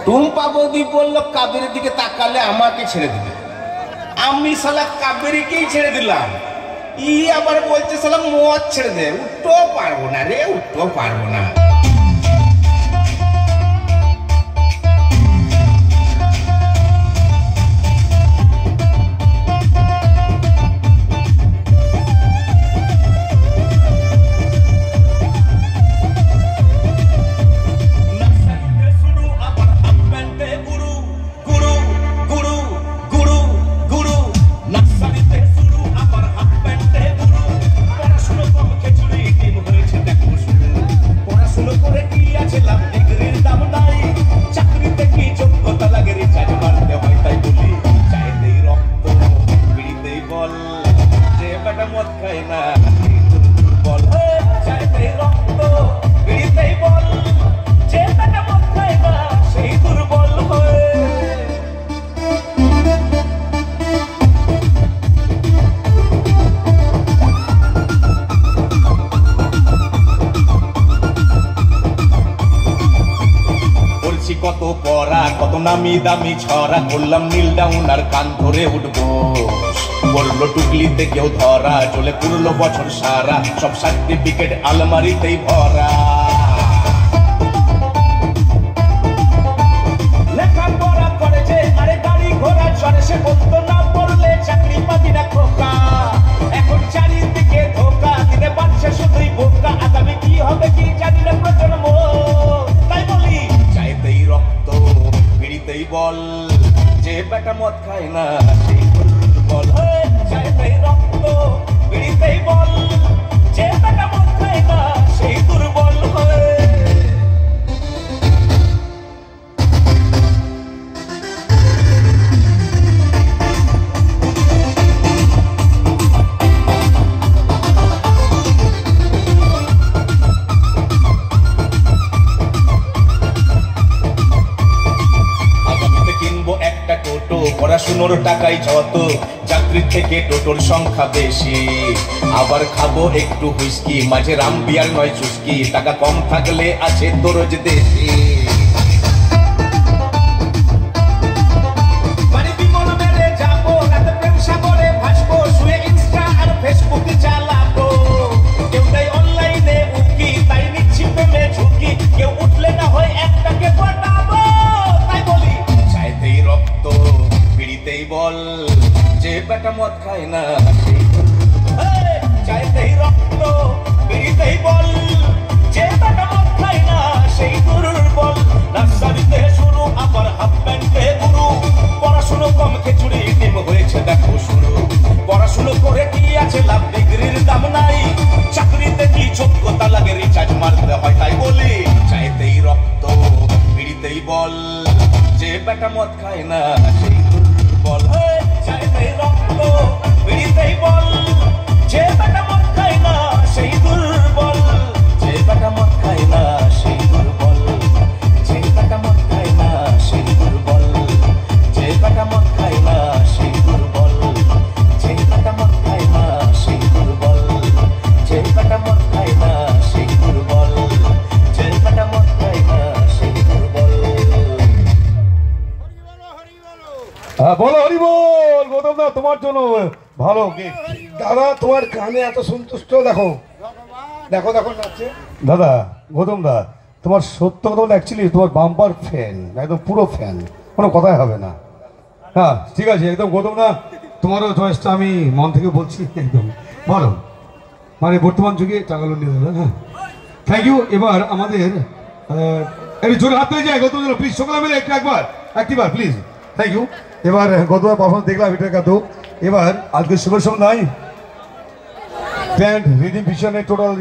টুম্পা বৌদি বললো কাবেরীর দিকে তাকালে আমাকে ছেড়ে দিবে, আমি শালা কাবেরীকেই ছেড়ে দিলাম। ই আবার বলছে শালা মদ ছেড়ে দে, উঠতেও পারবো না রে, উঠতেও পারবো না। কত পড়া কত নামি দামি ছড়া, করলাম নীল ডাউন আর কান ধরে উঠবো। বললো টুকলিতে কেউ ধরা, চলে পুরলো বছর সারা, সব সার্টিফিকেট আলমারিতেই ভরা। লেখাপড়া করেছে আরে গাড়ি ঘোড়া চড়ে, সে বলতো না পড়লে চাকরি পাবি না খোকা। এখন চারিদিকে ধোকা, দিনে বাচ্চা শুধুই বোকা, আগামী কি হবে কি জানি না প্রজন্ম। তাই বলি চাইতেই রক্ত বিড়িতেই বল, যে বেটা মদ খায় না সেই দুর্বল। চাইতেই রক্ত বিড়িতেই বল, যে বেটা মদ খায় না সেই দুর্বল। পড়াশুনোর টাকাই যত, চাকরির থেকে টোটোর সংখ্যা বেশি। আবার খাবো একটু হুইস্কি, মাঝে রাম বিয়ার নয় চুস্কি, টাকা কম থাকলে আছে দরজ দেশি। বল যে বেটা মদ খায় না সেই চাইতেই রক্ত বিড়িতেই বল, যে বেটা মদ খায় না সেই দুর্বল। নার্সারিতে শুরু আবার হাফ প্যান্টে গুরু, পড়াশুনো কম খিচুড়ি ডিম হয়েছে দেখো শুরু। পড়াশুনো করে কি আছে লাভ, ডিগ্রির দাম নাই, চাকরিতে কি যোগ্যতা লাগে, রিচার্জ মারতে হয়। তাই বলি চাইতেই রক্ত বিড়িতেই বল, যে বেটা মদ খায় না সেই দুর্বল। চাইতেই রক্ত বিড়িতেই বল, যে বেটা মদ খায় না সেই দুর্বল। যে বেটা মদ খায় না সেই দুর্বল, যে বেটা মদ খায় না সেই দুর্বল, যে বেটা মদ খায় না সেই দুর্বল, যে বেটা মদ খায় না সেই দুর্বল, যে বেটা মদ খায় না সেই দুর্বল, যে বেটা মদ খায় না সেই দুর্বল। বলো হরি বল। গৌতম দা তোমার জন্য ভালো দাদা, তোমার গানে এত সন্তুষ্ট। দেখো দেখো দেখো নাচছে দাদা। গৌতম দা তোমার সত্য কথা বলে অ্যাকচুয়ালি তোমার বাম্পার ফ্যান, একদম পুরো ফ্যান, কোনো কথাই হবে না। হ্যাঁ ঠিক আছে একদম। গৌতম দা তোমারও চয়েসটা আমি মন থেকে বলছি, একদম ভালো, মানে বর্তমান যুগে টাঙ্গালো নিয়ে দেবে। হ্যাঁ থ্যাংক ইউ। এবার আমাদের একটু জোরে হাত হয়ে যায় গৌতম দা প্লিজ, সকলে মিলে একবার প্লিজ। Thank you. এবার গতবার পারফরমেন্স দেখলাম, এটা কাতো। এবার আজকে শুভ সন্ধ্যায় ব্যান্ড রিদিম ভিশনের টোটাল